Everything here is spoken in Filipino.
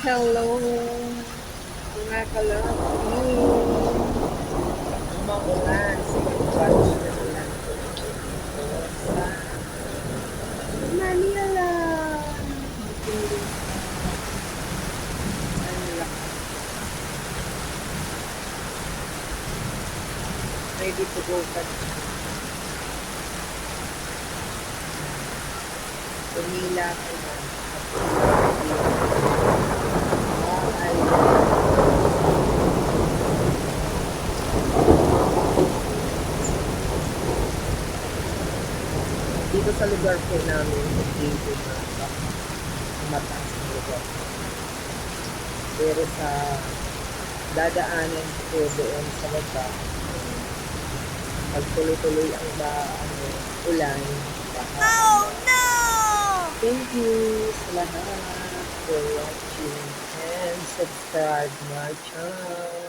Hello, mga ka-LovePhin. Umuulan, batch na ulan po dito sa Manila. Matinding ang lakas. Ready to go ka na. Tumila ka na. Dito sa lugar po namin, dito na mataas na lugar. Pero sa dadaanan ko doon sa baba, pagtuloy-tuloy ang ulan. Oh no! Thank you sa lahat for watching and subscribe my channel.